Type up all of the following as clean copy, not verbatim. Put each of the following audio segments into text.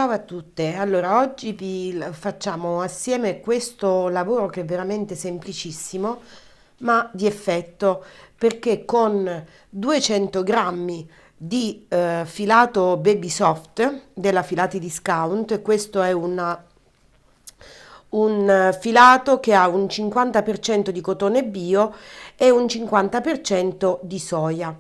Ciao a tutte, allora oggi facciamo assieme questo lavoro che è veramente semplicissimo, ma di effetto, perché con 200 grammi di filato Baby Soft della Filati Discount, questo è un filato che ha un 50% di cotone bio e un 50% di soia.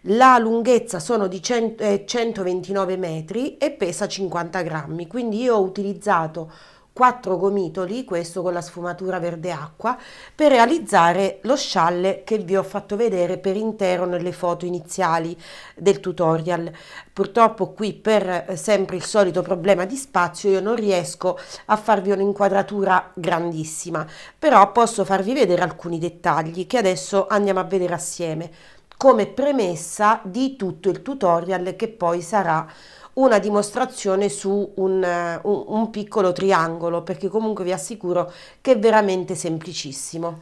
La lunghezza sono di 129 metri e pesa 50 grammi, quindi io ho utilizzato 4 gomitoli, questo con la sfumatura verde acqua, per realizzare lo scialle che vi ho fatto vedere per intero nelle foto iniziali del tutorial. Purtroppo qui per sempre il solito problema di spazio io non riesco a farvi un'inquadratura grandissima, però posso farvi vedere alcuni dettagli che adesso andiamo a vedere assieme come premessa di tutto il tutorial che poi sarà una dimostrazione su un piccolo triangolo, perché comunque vi assicuro che è veramente semplicissimo.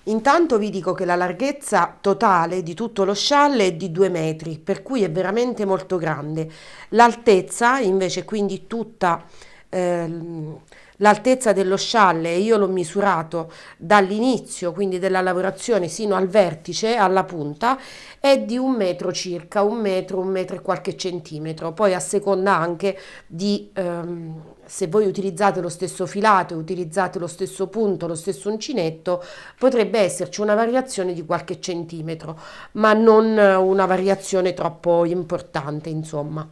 Intanto vi dico che la larghezza totale di tutto lo scialle è di 2 metri, per cui è veramente molto grande. L'altezza invece, quindi tutta ehm, l'altezza dello scialle, io l'ho misurato dall'inizio, quindi della lavorazione, sino al vertice, alla punta, è di 1 metro circa, 1 metro, 1 metro e qualche centimetro. Poi a seconda anche di se voi utilizzate lo stesso filato, utilizzate lo stesso punto, lo stesso uncinetto, potrebbe esserci una variazione di qualche centimetro, ma non una variazione troppo importante, insomma.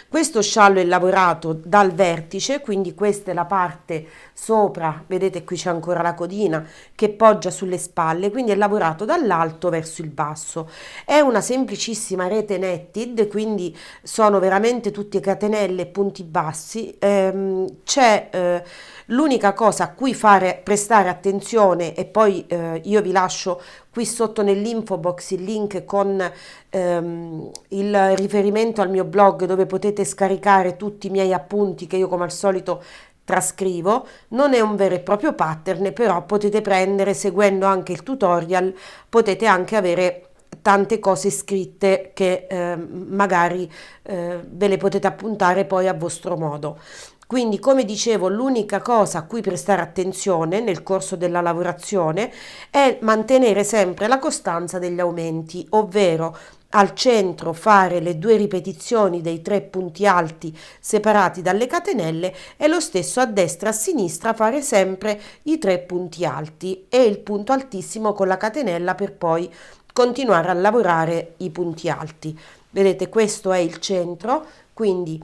Questo sciallo è lavorato dal vertice, quindi questa è la parte sopra, vedete qui c'è ancora la codina che poggia sulle spalle, quindi è lavorato dall'alto verso il basso. È una semplicissima rete netted, quindi sono veramente tutte catenelle e punti bassi. C'è l'unica cosa a cui prestare attenzione, e poi io vi lascio qui sotto nell'info box il link con il riferimento al mio blog dove potete scaricare tutti i miei appunti che io come al solito trascrivo. Non è un vero e proprio pattern, però potete prendere, seguendo anche il tutorial, potete anche avere tante cose scritte che magari ve le potete appuntare poi a vostro modo. Quindi, come dicevo, l'unica cosa a cui prestare attenzione nel corso della lavorazione è mantenere sempre la costanza degli aumenti, ovvero al centro fare le 2 ripetizioni dei 3 punti alti separati dalle catenelle e lo stesso a destra e a sinistra fare sempre i 3 punti alti e il punto altissimo con la catenella per poi continuare a lavorare i punti alti. Vedete, questo è il centro, quindi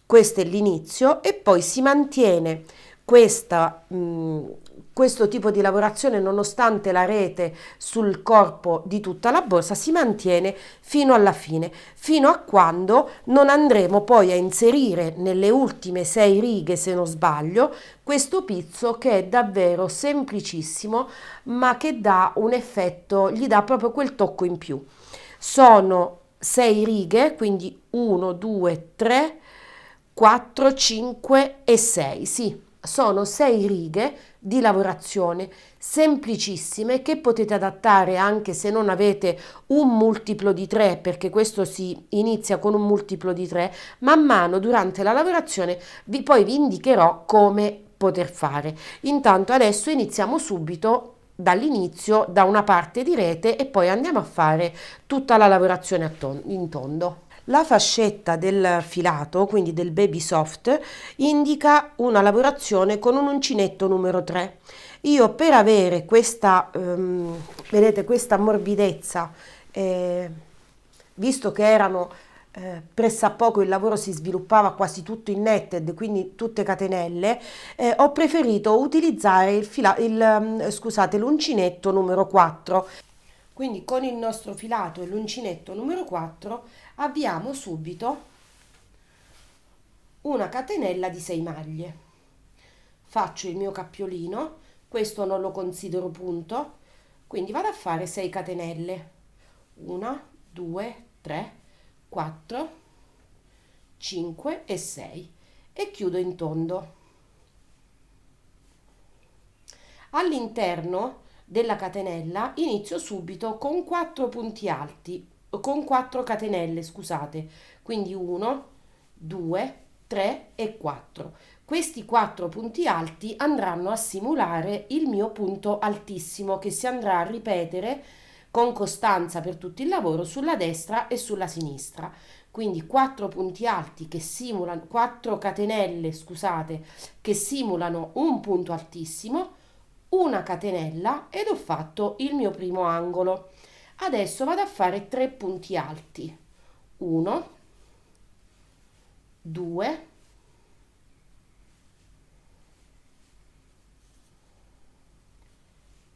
questo è l'inizio e poi si mantiene questo tipo di lavorazione nonostante la rete sul corpo di tutta la borsa si mantiene fino alla fine, fino a quando non andremo poi a inserire nelle ultime 6 righe, se non sbaglio, questo pizzo che è davvero semplicissimo ma che dà un effetto, gli dà proprio quel tocco in più. Sono 6 righe, quindi 1, 2, 3, 4, 5 e 6. Sì, sono 6 righe di lavorazione semplicissime che potete adattare anche se non avete un multiplo di 3, perché questo si inizia con un multiplo di 3. Man mano durante la lavorazione poi vi indicherò come poter fare. Intanto adesso iniziamo subito dall'inizio, da una parte di rete e poi andiamo a fare tutta la lavorazione in tondo. La fascetta del filato, quindi del Baby Soft, indica una lavorazione con un uncinetto numero 3. Io per avere questa, vedete, questa morbidezza, visto che erano pressappoco il lavoro si sviluppava quasi tutto in netted, quindi tutte catenelle, ho preferito utilizzare scusate, l'uncinetto numero 4. Quindi con il nostro filato e l'uncinetto numero 4 avviamo subito una catenella di 6 maglie. Faccio il mio cappiolino, questo non lo considero punto, quindi vado a fare 6 catenelle. 1, 2, 3, 4, 5 e 6 e chiudo in tondo. All'interno della catenella inizio subito con 4 punti alti, con 4 catenelle, scusate, quindi 1, 2, 3 e 4. Questi 4 punti alti andranno a simulare il mio punto altissimo che si andrà a ripetere con costanza per tutto il lavoro sulla destra e sulla sinistra. Quindi 4 punti alti che simulano 4 catenelle, scusate, che simulano un punto altissimo, una catenella ed ho fatto il mio primo angolo. Adesso vado a fare 3 punti alti. 1, 2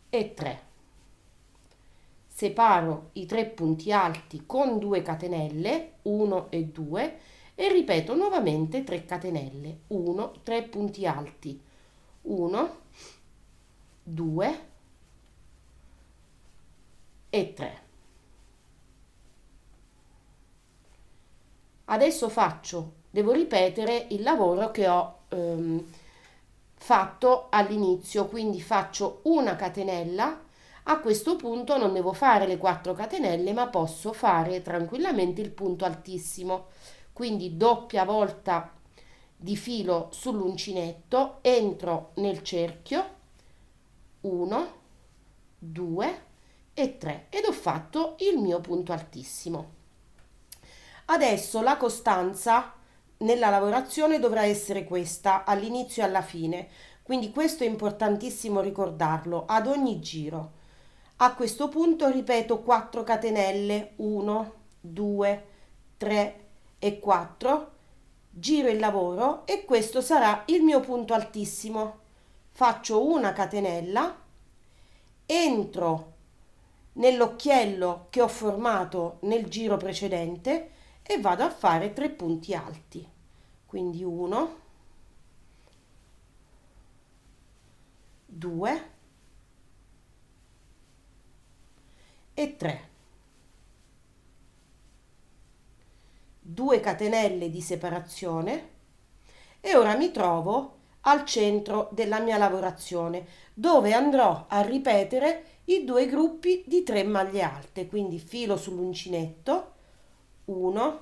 e 3. Separo i 3 punti alti con 2 catenelle, 1 e 2, e ripeto nuovamente 3 catenelle, 1, 3 punti alti, 1, 2 e 3. Adesso devo ripetere il lavoro che ho fatto all'inizio, quindi faccio una catenella. A questo punto non devo fare le 4 catenelle, ma posso fare tranquillamente il punto altissimo. Quindi doppia volta di filo sull'uncinetto, entro nel cerchio, 1, 2 e 3 ed ho fatto il mio punto altissimo. Adesso la costanza nella lavorazione dovrà essere questa all'inizio e alla fine, quindi questo è importantissimo ricordarlo ad ogni giro. A questo punto ripeto 4 catenelle, 1, 2, 3 e 4, giro il lavoro e questo sarà il mio punto altissimo. Faccio una catenella, entro nell'occhiello che ho formato nel giro precedente e vado a fare 3 punti alti. Quindi 1, 2 e 3. 2 catenelle di separazione e ora mi trovo al centro della mia lavorazione dove andrò a ripetere i due gruppi di 3 maglie alte, quindi filo sull'uncinetto, 1,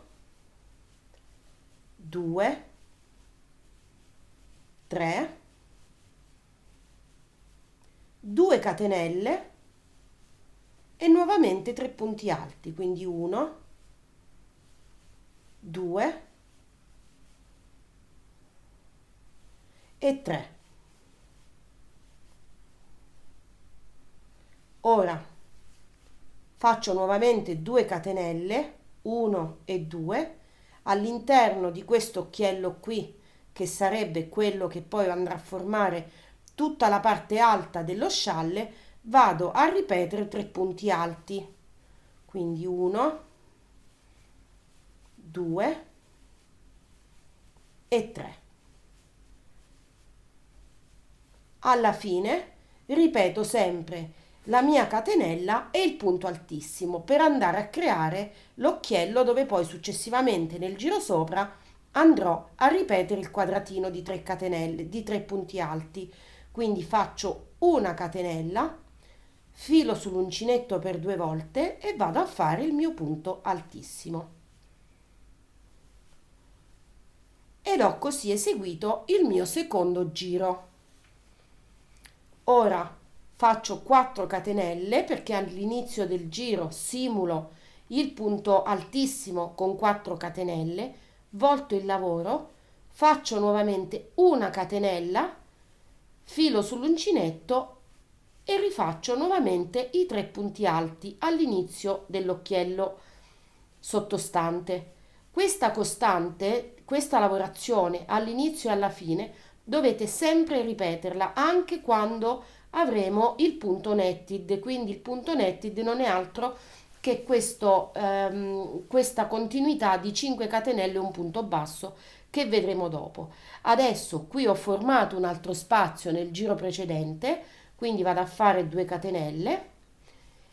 2, 3, 2 catenelle e nuovamente 3 punti alti, quindi 1, 2 e 3. Ora faccio nuovamente 2 catenelle, 1 e 2, all'interno di questo occhiello qui, che sarebbe quello che poi andrà a formare tutta la parte alta dello scialle, vado a ripetere 3 punti alti. Quindi 1, 2 e 3. Alla fine ripeto sempre la mia catenella e il punto altissimo per andare a creare l'occhiello dove poi successivamente nel giro sopra andrò a ripetere il quadratino di 3 catenelle, di 3 punti alti. Quindi faccio una catenella, filo sull'uncinetto per 2 volte e vado a fare il mio punto altissimo. Ed ho così eseguito il mio secondo giro. Ora faccio 4 catenelle perché all'inizio del giro simulo il punto altissimo con 4 catenelle, volto il lavoro, faccio nuovamente una catenella, filo sull'uncinetto e rifaccio nuovamente i 3 punti alti all'inizio dell'occhiello sottostante. Questa costante, questa lavorazione all'inizio e alla fine dovete sempre ripeterla anche quando avremo il punto netted. Quindi il punto netted non è altro che questa continuità di 5 catenelle e un punto basso che vedremo dopo. Adesso qui ho formato un altro spazio nel giro precedente, quindi vado a fare 2 catenelle,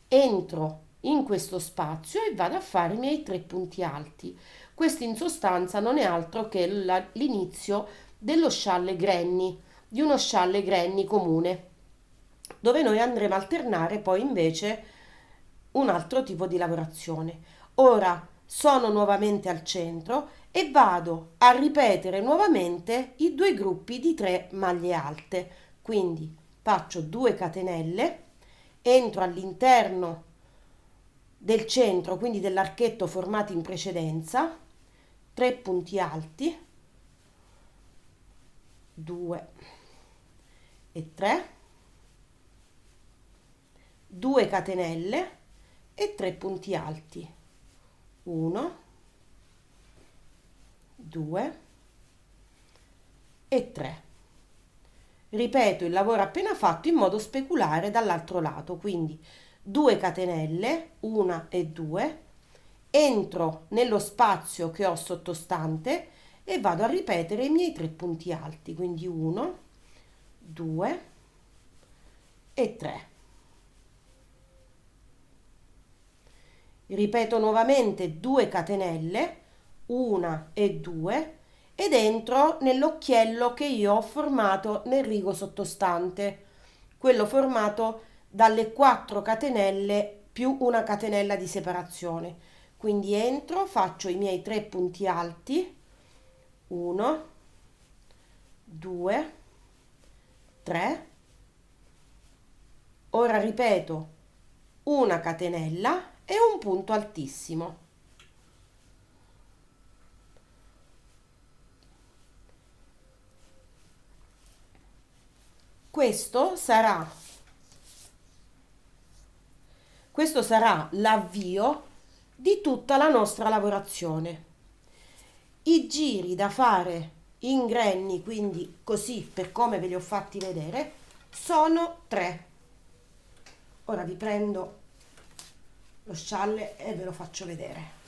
entro in questo spazio e vado a fare i miei 3 punti alti. Questo in sostanza non è altro che l'inizio dello scialle granny, di uno scialle granny comune, dove noi andremo a alternare poi invece un altro tipo di lavorazione. Ora sono nuovamente al centro e vado a ripetere nuovamente i due gruppi di 3 maglie alte. Quindi faccio 2 catenelle, entro all'interno del centro, quindi dell'archetto formato in precedenza, 3 punti alti, 2 e 3, 2 catenelle e 3 punti alti, 1, 2 e 3. Ripeto il lavoro appena fatto in modo speculare dall'altro lato, quindi 2 catenelle, 1 e 2, entro nello spazio che ho sottostante e vado a ripetere i miei 3 punti alti, quindi 1, 2 e 3. Ripeto nuovamente 2 catenelle, 1 e 2 ed entro nell'occhiello che io ho formato nel rigo sottostante, quello formato dalle 4 catenelle più una catenella di separazione. Quindi entro, faccio i miei 3 punti alti, 1, 2, 3, ora ripeto una catenella e un punto altissimo. Questo sarà l'avvio di tutta la nostra lavorazione. I giri da fare in granny, quindi così per come ve li ho fatti vedere, sono 3. Ora vi prendo lo scialle e ve lo faccio vedere.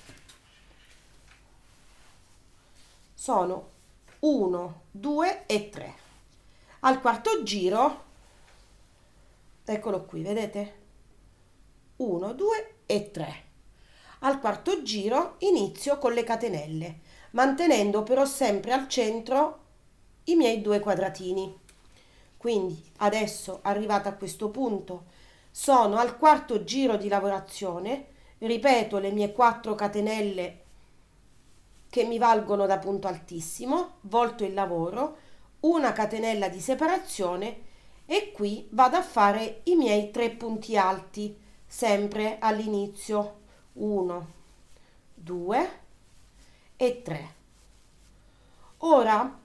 Sono 1, 2 e 3. Al quarto giro, eccolo qui, vedete? 1, 2 e 3. Al quarto giro inizio con le catenelle, mantenendo però sempre al centro i miei 2 quadratini. Quindi adesso, arrivata a questo punto, sono al quarto giro di lavorazione, ripeto le mie 4 catenelle che mi valgono da punto altissimo, volto il lavoro, una catenella di separazione e qui vado a fare i miei 3 punti alti, sempre all'inizio, 1, 2 e 3. Ora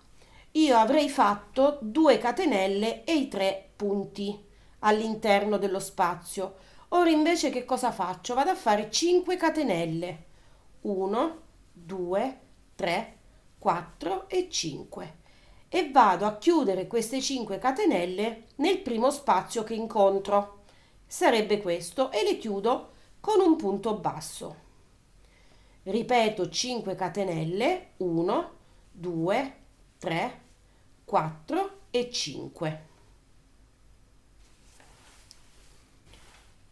io avrei fatto 2 catenelle e i 3 punti all'interno dello spazio. Ora invece che cosa faccio? Vado a fare 5 catenelle, 1, 2, 3, 4 e 5 e vado a chiudere queste 5 catenelle nel primo spazio che incontro, sarebbe questo, e le chiudo con un punto basso. Ripeto 5 catenelle, 1, 2, 3, 4 e 5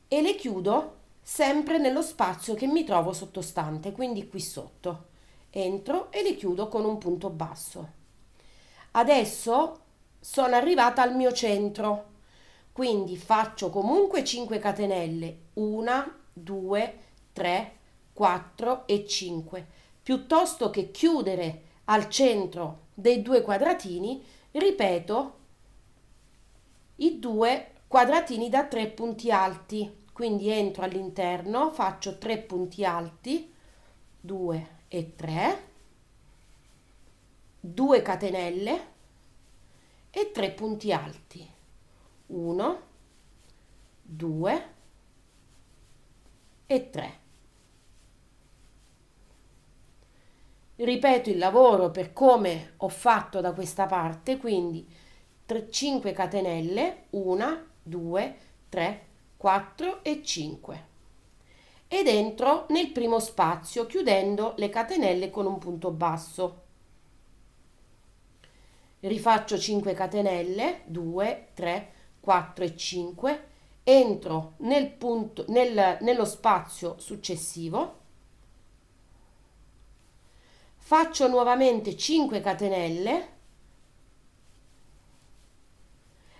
e le chiudo sempre nello spazio che mi trovo sottostante, quindi qui sotto. Entro e le chiudo con un punto basso. Adesso sono arrivata al mio centro, quindi faccio comunque 5 catenelle, 1, 2, 3, 4 e 5. Piuttosto che chiudere al centro dei 2 quadratini, ripeto i 2 quadratini da 3 punti alti. Quindi entro all'interno, faccio 3 punti alti, 2 e 3, 2 catenelle e 3 punti alti, 1, 2 e 3. Ripeto il lavoro per come ho fatto da questa parte, quindi 5 catenelle, 1, 2, 3, 4 e 5 ed entro nel primo spazio chiudendo le catenelle con un punto basso. Rifaccio 5 catenelle, 2, 3, 4 e 5, entro nello spazio successivo, faccio nuovamente 5 catenelle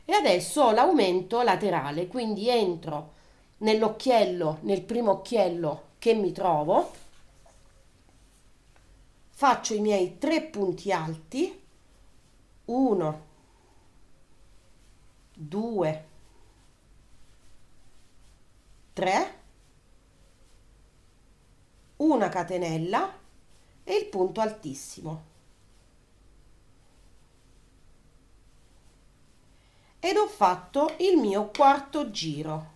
e adesso ho l'aumento laterale, quindi entro nell'occhiello, nel primo occhiello che mi trovo faccio i miei 3 punti alti, 1, 2, 3, una catenella e il punto altissimo. Ed ho fatto il mio quarto giro.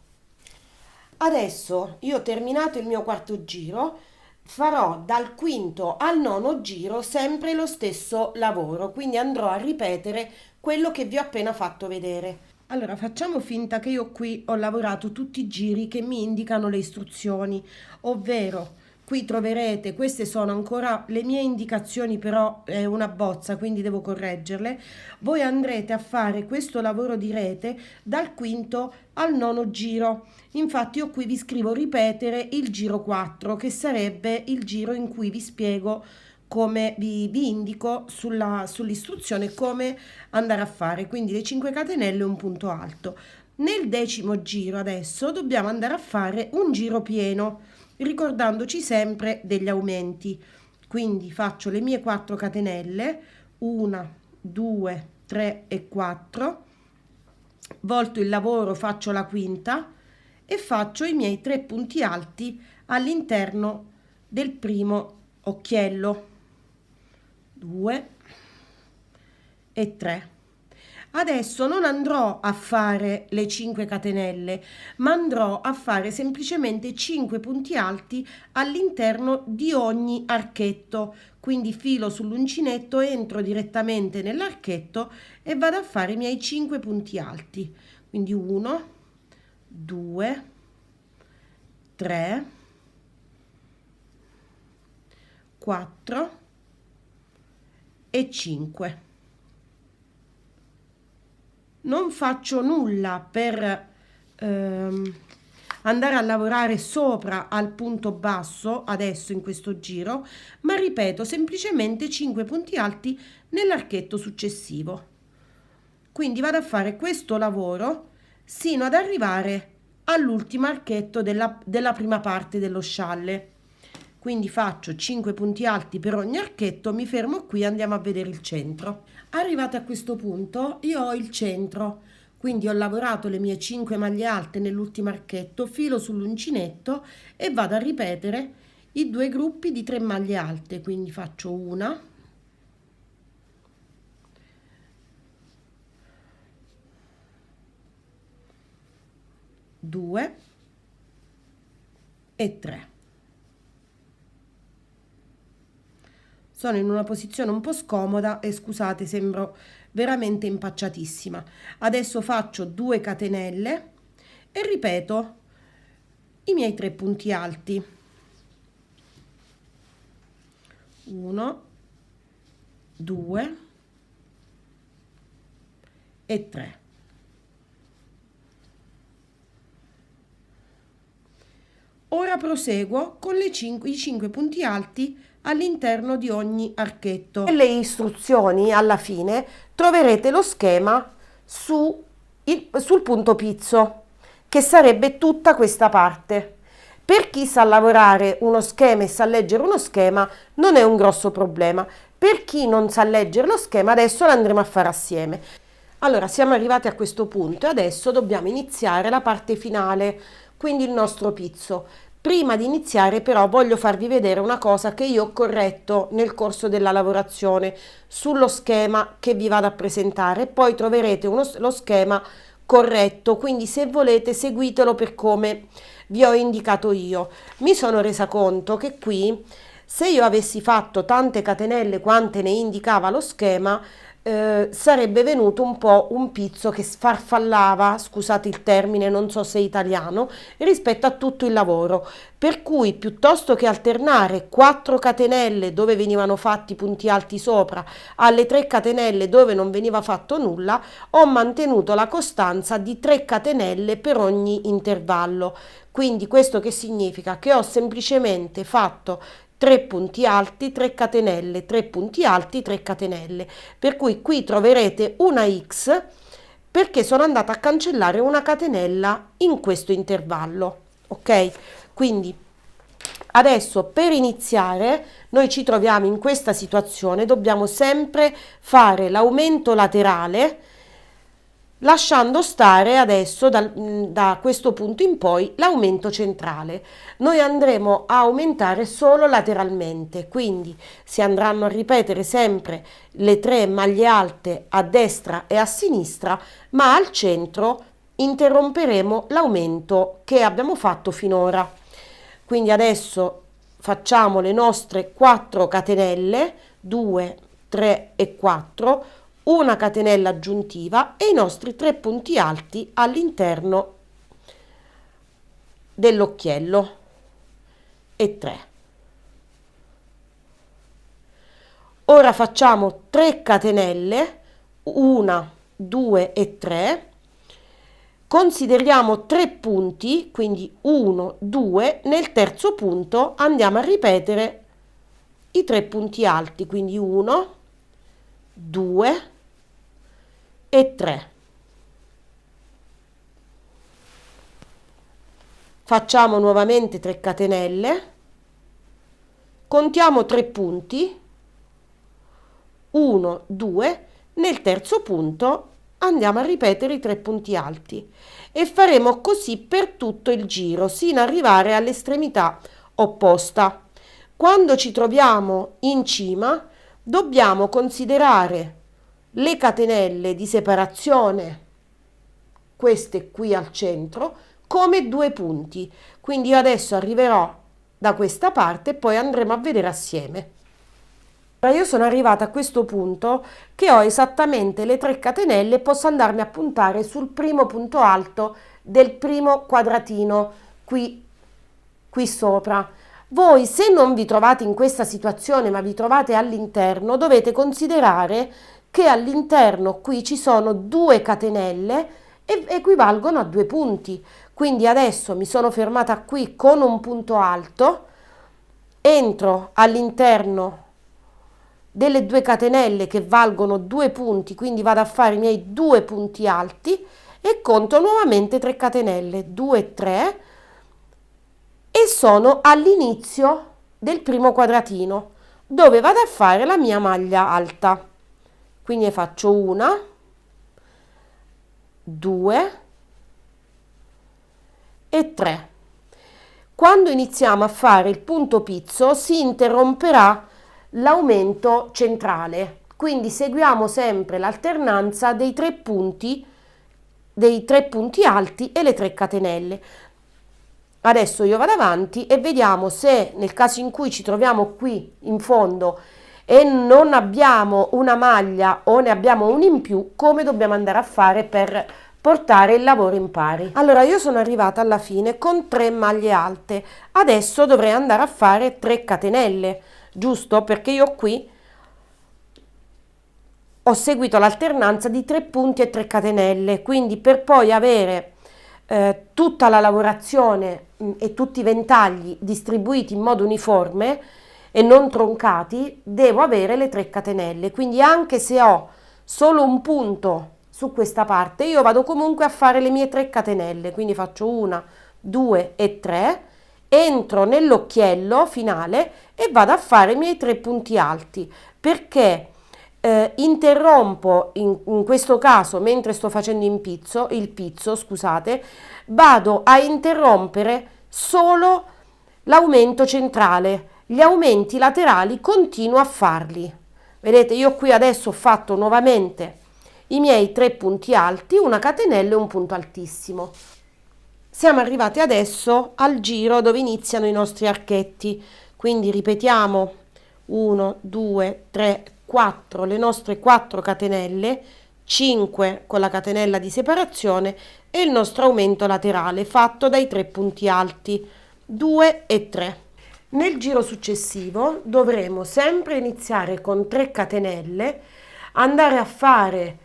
Adesso io ho terminato il mio quarto giro, farò dal quinto al nono giro sempre lo stesso lavoro, quindi andrò a ripetere quello che vi ho appena fatto vedere. Allora, facciamo finta che io qui ho lavorato tutti i giri che mi indicano le istruzioni, ovvero qui troverete, queste sono ancora le mie indicazioni, però è una bozza, quindi devo correggerle. Voi andrete a fare questo lavoro di rete dal quinto al nono giro. Infatti io qui vi scrivo ripetere il giro 4, che sarebbe il giro in cui vi spiego come vi indico sull'istruzione come andare a fare, quindi le 5 catenelle e un punto alto. Nel decimo giro adesso dobbiamo andare a fare un giro pieno, ricordandoci sempre degli aumenti. Quindi faccio le mie 4 catenelle, 1, 2, 3 e 4, volto il lavoro, faccio la quinta e faccio i miei 3 punti alti all'interno del primo occhiello, 2 e 3. Adesso non andrò a fare le 5 catenelle, ma andrò a fare semplicemente 5 punti alti all'interno di ogni archetto. Quindi filo sull'uncinetto, entro direttamente nell'archetto e vado a fare i miei 5 punti alti. Quindi 1, 2, 3, 4 e 5. Non faccio nulla per andare a lavorare sopra al punto basso adesso in questo giro, ma ripeto semplicemente 5 punti alti nell'archetto successivo. Quindi vado a fare questo lavoro sino ad arrivare all'ultimo archetto della prima parte dello scialle. Quindi faccio 5 punti alti per ogni archetto, mi fermo qui e andiamo a vedere il centro. Arrivata a questo punto io ho il centro, quindi ho lavorato le mie 5 maglie alte nell'ultimo archetto, filo sull'uncinetto e vado a ripetere i 2 gruppi di 3 maglie alte, quindi faccio una, due e 3. Sono in una posizione un po' scomoda e scusate, sembro veramente impacciatissima. Adesso faccio 2 catenelle e ripeto i miei 3 punti alti. 1, 2 e 3. Ora proseguo con i 5 punti alti all'interno di ogni archetto. Nelle istruzioni alla fine troverete lo schema sul punto pizzo, che sarebbe tutta questa parte. Per chi sa lavorare uno schema e sa leggere uno schema non è un grosso problema. Per chi non sa leggere lo schema adesso lo andremo a fare assieme. Allora siamo arrivati a questo punto e adesso dobbiamo iniziare la parte finale, quindi il nostro pizzo. Prima di iniziare però voglio farvi vedere una cosa che io ho corretto nel corso della lavorazione sullo schema che vi vado a presentare, poi troverete lo schema corretto, quindi se volete seguitelo per come vi ho indicato io. Mi sono resa conto che qui, se io avessi fatto tante catenelle quante ne indicava lo schema, sarebbe venuto un po' un pizzo che sfarfallava, scusate il termine, non so se è italiano, rispetto a tutto il lavoro, per cui piuttosto che alternare 4 catenelle dove venivano fatti punti alti sopra alle 3 catenelle dove non veniva fatto nulla, ho mantenuto la costanza di 3 catenelle per ogni intervallo. Quindi questo che significa? Che ho semplicemente fatto 3 punti alti, 3 catenelle, 3 punti alti, 3 catenelle, per cui qui troverete una X perché sono andata a cancellare una catenella in questo intervallo, ok? Quindi Adesso per iniziare noi ci troviamo in questa situazione, dobbiamo sempre fare l'aumento laterale lasciando stare adesso da questo punto in poi l'aumento centrale. Noi andremo a aumentare solo lateralmente, quindi si andranno a ripetere sempre le 3 maglie alte a destra e a sinistra, ma al centro interromperemo l'aumento che abbiamo fatto finora. Quindi adesso facciamo le nostre 4 catenelle, 2, 3 e 4, una catenella aggiuntiva e i nostri 3 punti alti all'interno dell'occhiello e 3. Ora facciamo 3 catenelle, 1, 2 e 3. Consideriamo 3 punti, quindi 1, 2, nel terzo punto andiamo a ripetere i 3 punti alti, quindi 1, 2 e 3. Facciamo nuovamente 3 catenelle, contiamo 3 punti, 1, 2, nel terzo punto andiamo a ripetere i 3 punti alti e faremo così per tutto il giro sino ad arrivare all'estremità opposta. Quando ci troviamo in cima dobbiamo considerare le catenelle di separazione, queste qui al centro, come 2 punti. Quindi io adesso arriverò da questa parte e poi andremo a vedere assieme. Io sono arrivata a questo punto che ho esattamente le 3 catenelle e posso andarmi a puntare sul primo punto alto del primo quadratino qui sopra. Voi, se non vi trovate in questa situazione ma vi trovate all'interno, dovete considerare che all'interno qui ci sono 2 catenelle e equivalgono a 2 punti. Quindi adesso mi sono fermata qui con un punto alto, entro all'interno delle 2 catenelle che valgono 2 punti, quindi vado a fare i miei 2 punti alti e conto nuovamente 3 catenelle, 2, 3, e sono all'inizio del primo quadratino dove vado a fare la mia maglia alta. Quindi ne faccio 1, 2 e 3. Quando iniziamo a fare il punto pizzo si interromperà l'aumento centrale, quindi seguiamo sempre l'alternanza dei 3 punti alti e le 3 catenelle. Adesso io vado avanti e vediamo se nel caso in cui ci troviamo qui in fondo e non abbiamo una maglia o ne abbiamo una in più, come dobbiamo andare a fare per portare il lavoro in pari. Allora io sono arrivata alla fine con 3 maglie alte, adesso dovrei andare a fare 3 catenelle, giusto? Perché io qui ho seguito l'alternanza di 3 punti e 3 catenelle, quindi per poi avere tutta la lavorazione e tutti i ventagli distribuiti in modo uniforme e non troncati, devo avere le 3 catenelle. Quindi anche se ho solo un punto su questa parte, io vado comunque a fare le mie 3 catenelle, quindi faccio 1, 2 e 3, entro nell'occhiello finale e vado a fare i miei 3 punti alti, perché interrompo in questo caso, mentre sto facendo il pizzo, scusate, vado a interrompere solo l'aumento centrale, gli aumenti laterali continuo a farli. Vedete, io qui adesso ho fatto nuovamente i miei 3 punti alti, una catenella e un punto altissimo. Siamo arrivati adesso al giro dove iniziano i nostri archetti, quindi ripetiamo 1, 2, 3, 4, le nostre 4 catenelle, 5 con la catenella di separazione e il nostro aumento laterale fatto dai 3 punti alti, 2 e 3. Nel giro successivo dovremo sempre iniziare con 3 catenelle, andare a fare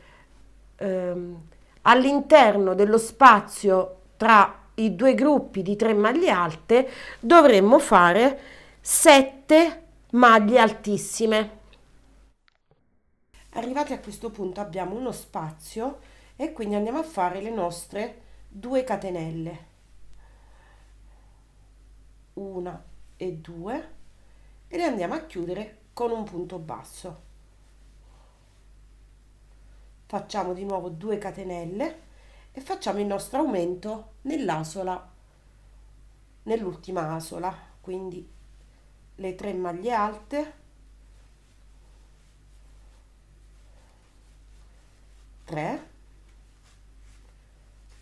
all'interno dello spazio tra i 2 gruppi di 3 maglie alte, dovremmo fare 7 maglie altissime. Arrivati a questo punto abbiamo uno spazio e quindi andiamo a fare le nostre 2 catenelle, 1, e 2 e le andiamo a chiudere con un punto basso. Facciamo di nuovo 2 catenelle e facciamo il nostro aumento nell'asola, nell'ultima asola, quindi le 3 maglie alte, 3,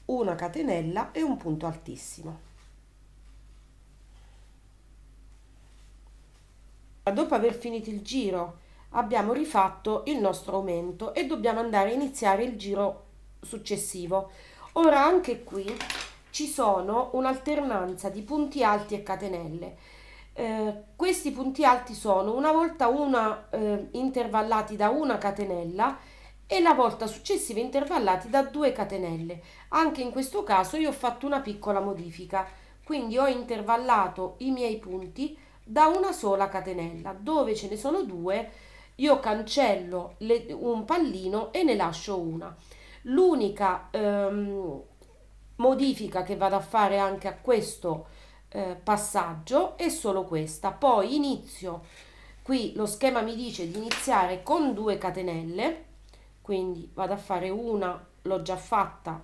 una catenella e un punto altissimo. Dopo aver finito il giro abbiamo rifatto il nostro aumento e dobbiamo andare a iniziare il giro successivo. Ora anche qui ci sono un'alternanza di punti alti e catenelle. Questi punti alti sono una volta intervallati da una catenella e la volta successiva intervallati da 2 catenelle. Anche in questo caso io ho fatto una piccola modifica, quindi ho intervallato i miei punti da una sola catenella. Dove ce ne sono 2, io cancello un pallino e ne lascio una. L'unica modifica che vado a fare anche a questo passaggio è solo questa. Poi inizio, qui lo schema mi dice di iniziare con 2 catenelle, quindi vado a fare una, l'ho già fatta,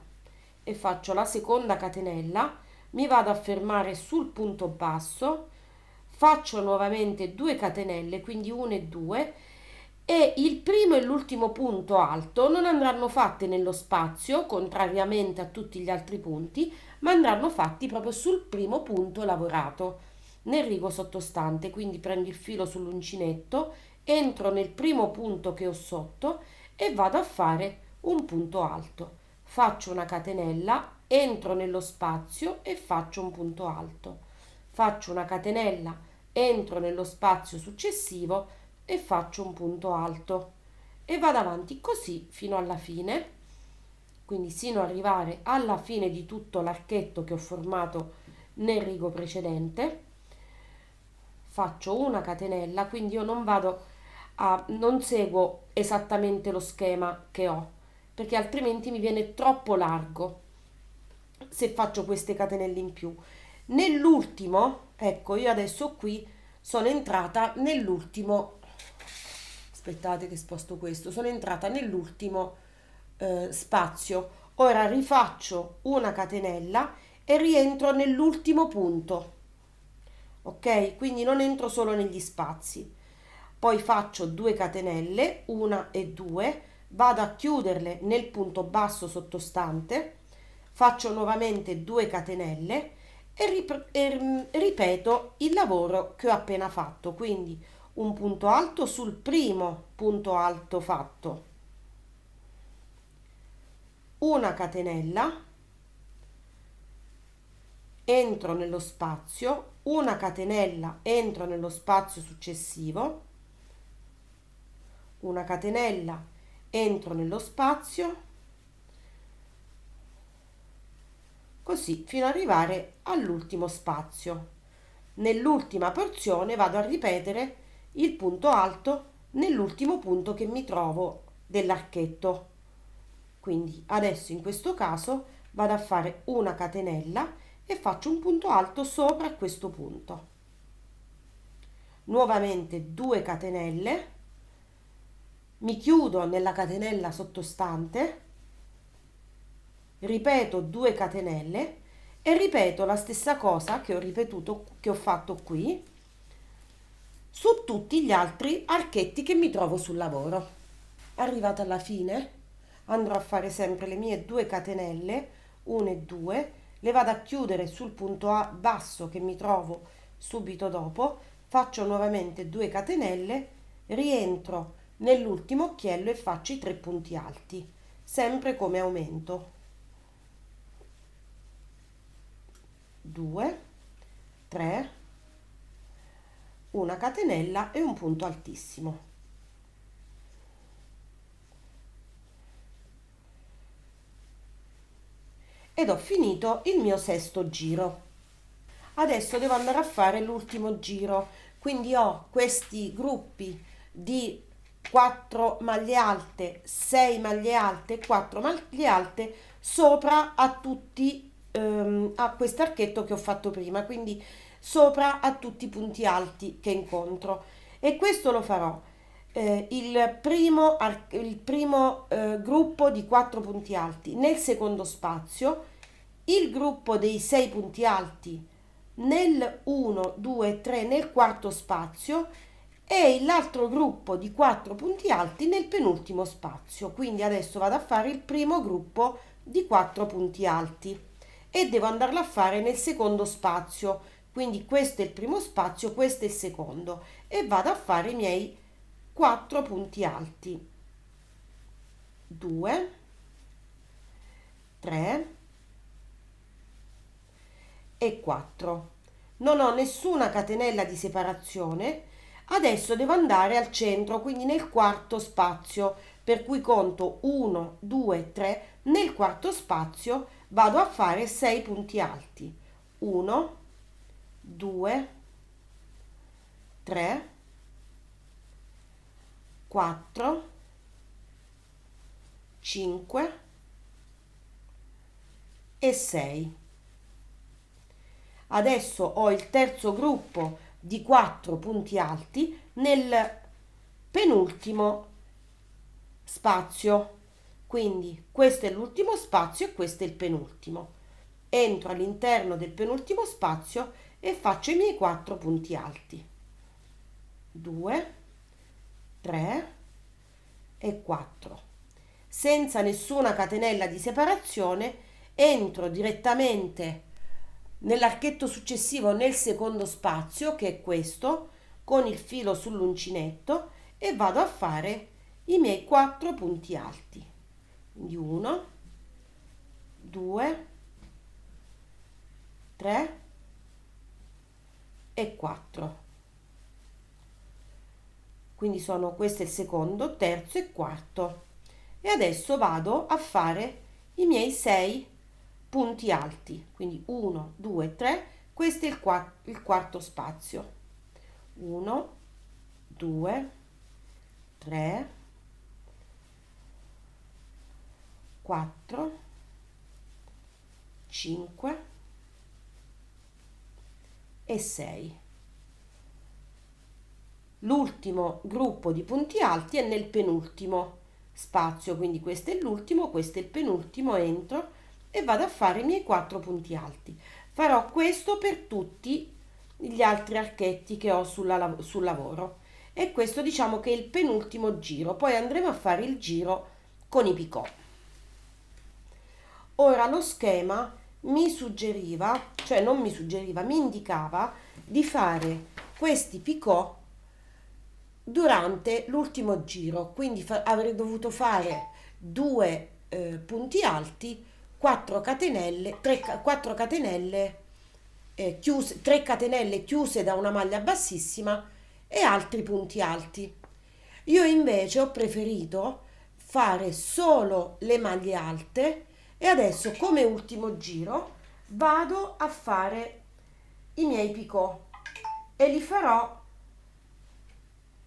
e faccio la seconda catenella, mi vado a fermare sul punto basso, faccio nuovamente 2 catenelle, quindi 1 e 2, e il primo e l'ultimo punto alto non andranno fatte nello spazio, contrariamente a tutti gli altri punti, ma andranno fatti proprio sul primo punto lavorato nel rigo sottostante. Quindi prendo il filo sull'uncinetto, entro nel primo punto che ho sotto e vado a fare un punto alto. Faccio una catenella, entro nello spazio e faccio un punto alto. Faccio una catenella, entro nello spazio successivo e faccio un punto alto e vado avanti così fino alla fine, quindi sino ad arrivare alla fine di tutto l'archetto che ho formato nel rigo precedente. Faccio una catenella, quindi io non seguo esattamente lo schema che ho, perché altrimenti mi viene troppo largo se faccio queste catenelle in più. Nell'ultimo, ecco, io adesso qui sono entrata nell'ultimo, aspettate che sposto questo, sono entrata nell'ultimo spazio. Ora rifaccio una catenella e rientro nell'ultimo punto, ok? Quindi non entro solo negli spazi. Poi faccio 2 catenelle, una e 2, vado a chiuderle nel punto basso sottostante, faccio nuovamente 2 catenelle e ripeto il lavoro che ho appena fatto, quindi un punto alto sul primo punto alto fatto, una catenella, entro nello spazio, una catenella, entro nello spazio successivo, una catenella, entro nello spazio, così fino ad arrivare all'ultimo spazio. Nell'ultima porzione vado a ripetere il punto alto nell'ultimo punto che mi trovo dell'archetto. Quindi adesso in questo caso vado a fare una catenella e faccio un punto alto sopra questo punto. Nuovamente 2 catenelle, mi chiudo nella catenella sottostante, ripeto 2 catenelle e ripeto la stessa cosa che ho ripetuto, che ho fatto qui su tutti gli altri archetti che mi trovo sul lavoro. Arrivata alla fine andrò a fare sempre le mie 2 catenelle, 1 e 2, le vado a chiudere sul punto basso che mi trovo subito dopo, faccio nuovamente 2 catenelle, rientro nell'ultimo occhiello e faccio i 3 punti alti, sempre come aumento. 2, 3, una catenella e un punto altissimo. Ed ho finito il mio sesto giro. Adesso devo andare a fare l'ultimo giro, quindi ho questi gruppi di 4 maglie alte, 6 maglie alte, 4 maglie alte sopra a tutti a questo archetto che ho fatto prima, quindi sopra a tutti i punti alti che incontro. E questo lo farò il primo gruppo di 4 punti alti nel secondo spazio, il gruppo dei 6 punti alti nel 1, 2, 3 nel quarto spazio e l'altro gruppo di 4 punti alti nel penultimo spazio. Quindi adesso vado a fare il primo gruppo di 4 punti alti e devo andarlo a fare nel secondo spazio. Quindi questo è il primo spazio, questo è il secondo e vado a fare i miei 4 punti alti. 2, 3 e 4. Non ho nessuna catenella di separazione. Adesso devo andare al centro, quindi nel quarto spazio, per cui conto 1, 2, 3. Nel quarto spazio vado a fare 6 punti alti. 1, 2, 3, 4, 5 e 6. Adesso ho il terzo gruppo di 4 punti alti nel penultimo spazio. Quindi questo è l'ultimo spazio e questo è il penultimo. Entro all'interno del penultimo spazio e faccio i miei 4 punti alti. 2, 3 e 4. Senza nessuna catenella di separazione entro direttamente nell'archetto successivo nel secondo spazio, che è questo, con il filo sull'uncinetto e vado a fare i miei 4 punti alti. Quindi 1, 2, 3 e 4. Quindi sono questo è il secondo, terzo e quarto. E adesso vado a fare i miei 6 punti alti. Quindi 1, 2, 3, questo è il quarto spazio. 1, 2, 3, 4, 5 e 6. L'ultimo gruppo di punti alti è nel penultimo spazio, quindi questo è l'ultimo, questo è il penultimo, entro e vado a fare i miei 4 punti alti. Farò questo per tutti gli altri archetti che ho sul lavoro e questo diciamo che è il penultimo giro, poi andremo a fare il giro con i picot. Ora lo schema mi suggeriva, cioè non mi suggeriva, mi indicava di fare questi picot durante l'ultimo giro, quindi avrei dovuto fare 2 punti alti, 4 catenelle, 4 catenelle chiuse, 3 catenelle chiuse da una maglia bassissima e altri punti alti. Io invece ho preferito fare solo le maglie alte e adesso come ultimo giro vado a fare i miei picot e li farò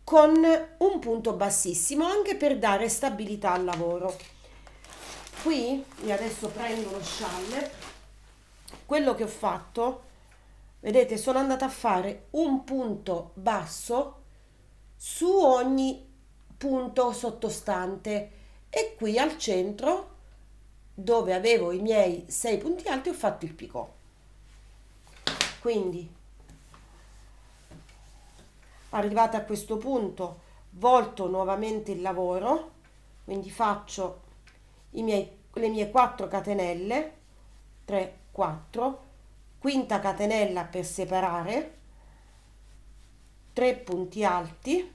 con un punto bassissimo anche per dare stabilità al lavoro. Qui io adesso prendo lo scialle, quello che ho fatto, vedete, sono andata a fare un punto basso su ogni punto sottostante e qui al centro dove avevo i miei 6 punti alti ho fatto il picot. Quindi arrivata a questo punto volto nuovamente il lavoro, quindi faccio le mie 4 catenelle, 3, 4, quinta catenella per separare, 3 punti alti,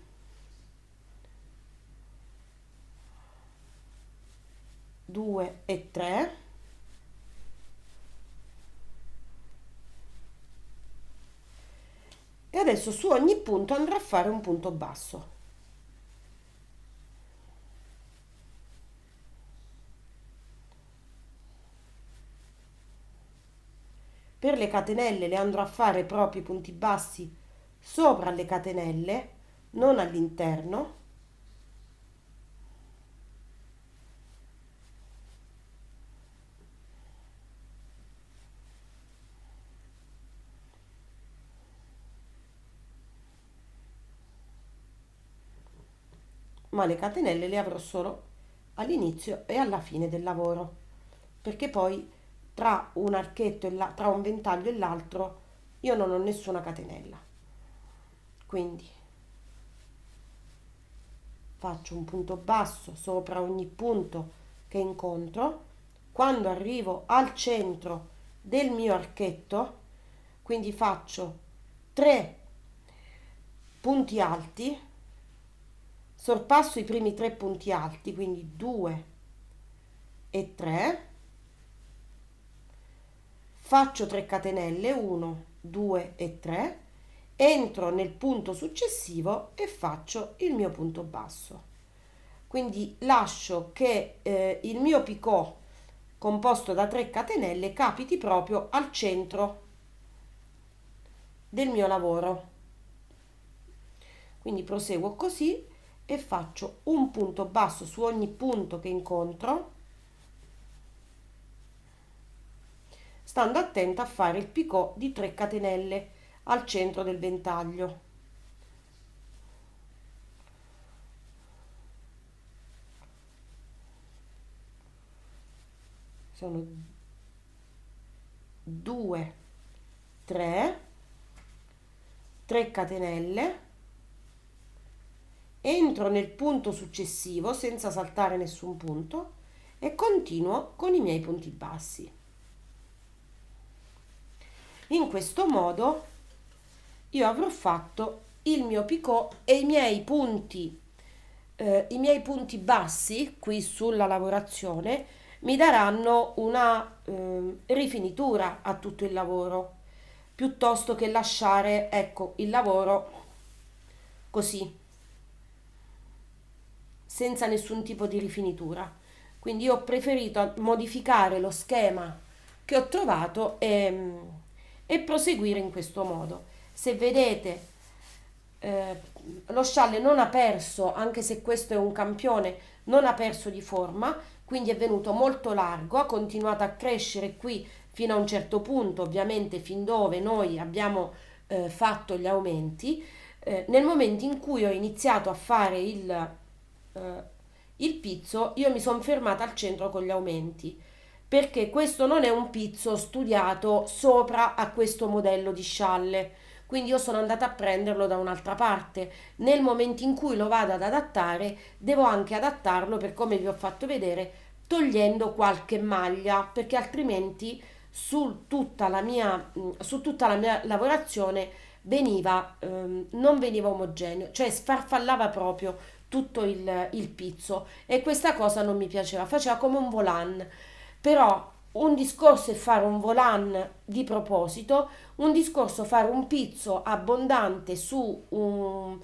2 e 3, e adesso su ogni punto andrò a fare un punto basso. Per le catenelle le andrò a fare proprio i punti bassi sopra le catenelle, non all'interno. ma le catenelle le avrò solo all'inizio e alla fine del lavoro, perché poi tra un archetto tra un ventaglio e l'altro io non ho nessuna catenella. Quindi faccio un punto basso sopra ogni punto che incontro. Quando arrivo al centro del mio archetto, quindi faccio 3 punti alti, sorpasso i primi 3 punti alti, quindi 2 e 3, faccio 3 catenelle, 1, 2 e 3, entro nel punto successivo e faccio il mio punto basso. Quindi lascio che il mio picot composto da 3 catenelle capiti proprio al centro del mio lavoro. Quindi proseguo così e faccio un punto basso su ogni punto che incontro, stando attenta a fare il picot di 3 catenelle al centro del ventaglio. Sono 2, 3 catenelle, entro nel punto successivo senza saltare nessun punto e continuo con i miei punti bassi. In questo modo io avrò fatto il mio picot e i miei punti bassi qui sulla lavorazione mi daranno una rifinitura a tutto il lavoro, piuttosto che lasciare, ecco, il lavoro così, senza nessun tipo di rifinitura. Quindi io ho preferito modificare lo schema che ho trovato e proseguire in questo modo. Se vedete, lo scialle non ha perso, anche se questo è un campione, non ha perso di forma, quindi è venuto molto largo, ha continuato a crescere qui fino a un certo punto, ovviamente fin dove noi abbiamo fatto gli aumenti. Nel momento in cui ho iniziato a fare il pizzo, io mi sono fermata al centro con gli aumenti, perché questo non è un pizzo studiato sopra a questo modello di scialle, quindi io sono andata a prenderlo da un'altra parte. Nel momento in cui lo vado ad adattare, devo anche adattarlo, per come vi ho fatto vedere, togliendo qualche maglia, perché altrimenti su tutta la mia lavorazione non veniva omogeneo, cioè sfarfallava proprio tutto il pizzo, e questa cosa non mi piaceva, faceva come un volan. Però un discorso è fare un volan di proposito, un discorso è fare un pizzo abbondante su un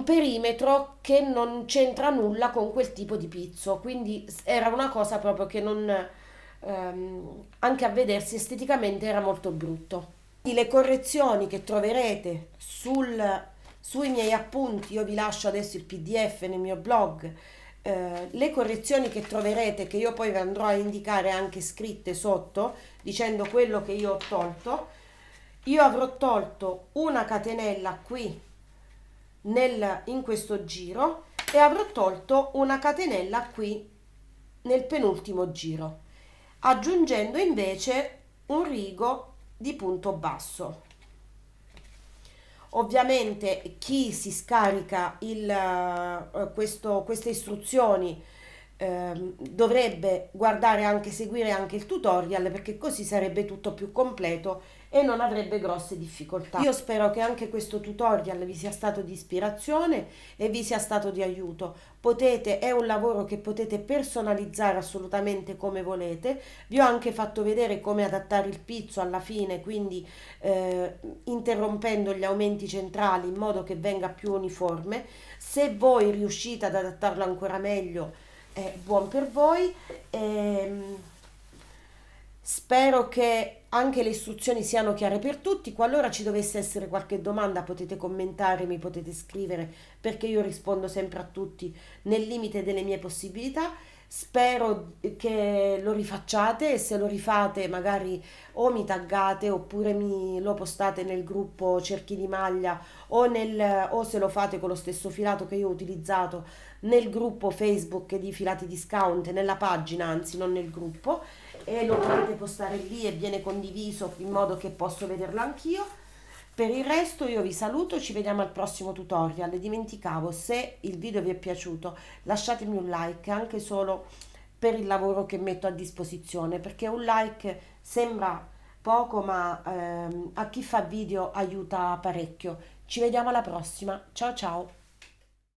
perimetro che non c'entra nulla con quel tipo di pizzo, quindi era una cosa proprio che non, anche a vedersi esteticamente era molto brutto. Le correzioni che troverete sui miei appunti, io vi lascio adesso il PDF nel mio blog, le correzioni che troverete, che io poi vi andrò a indicare anche scritte sotto, dicendo quello che io ho tolto. Io avrò tolto una catenella qui in questo giro e avrò tolto una catenella qui nel penultimo giro, aggiungendo invece un rigo di punto basso. Ovviamente chi si scarica queste istruzioni dovrebbe seguire anche il tutorial, perché così sarebbe tutto più completo e non avrebbe grosse difficoltà. Io spero che anche questo tutorial vi sia stato di ispirazione e vi sia stato di aiuto. È un lavoro che potete personalizzare assolutamente come volete. Vi ho anche fatto vedere come adattare il pizzo alla fine, quindi interrompendo gli aumenti centrali in modo che venga più uniforme. Se voi riuscite ad adattarlo ancora meglio, è buon per voi. Spero che anche le istruzioni siano chiare per tutti. Qualora ci dovesse essere qualche domanda, potete commentare, mi potete scrivere, perché io rispondo sempre a tutti nel limite delle mie possibilità. Spero che lo rifacciate, e se lo rifate magari o mi taggate oppure lo postate nel gruppo Cerchi di Maglia, o se lo fate con lo stesso filato che io ho utilizzato nel gruppo Facebook di Filati Discount, nella pagina, anzi non nel gruppo, e lo potete postare lì e viene condiviso in modo che posso vederlo anch'io. Per il resto io vi saluto, ci vediamo al prossimo tutorial. Dimenticavo, se il video vi è piaciuto, lasciatemi un like anche solo per il lavoro che metto a disposizione, perché un like sembra poco, ma a chi fa video aiuta parecchio. Ci vediamo alla prossima. Ciao ciao.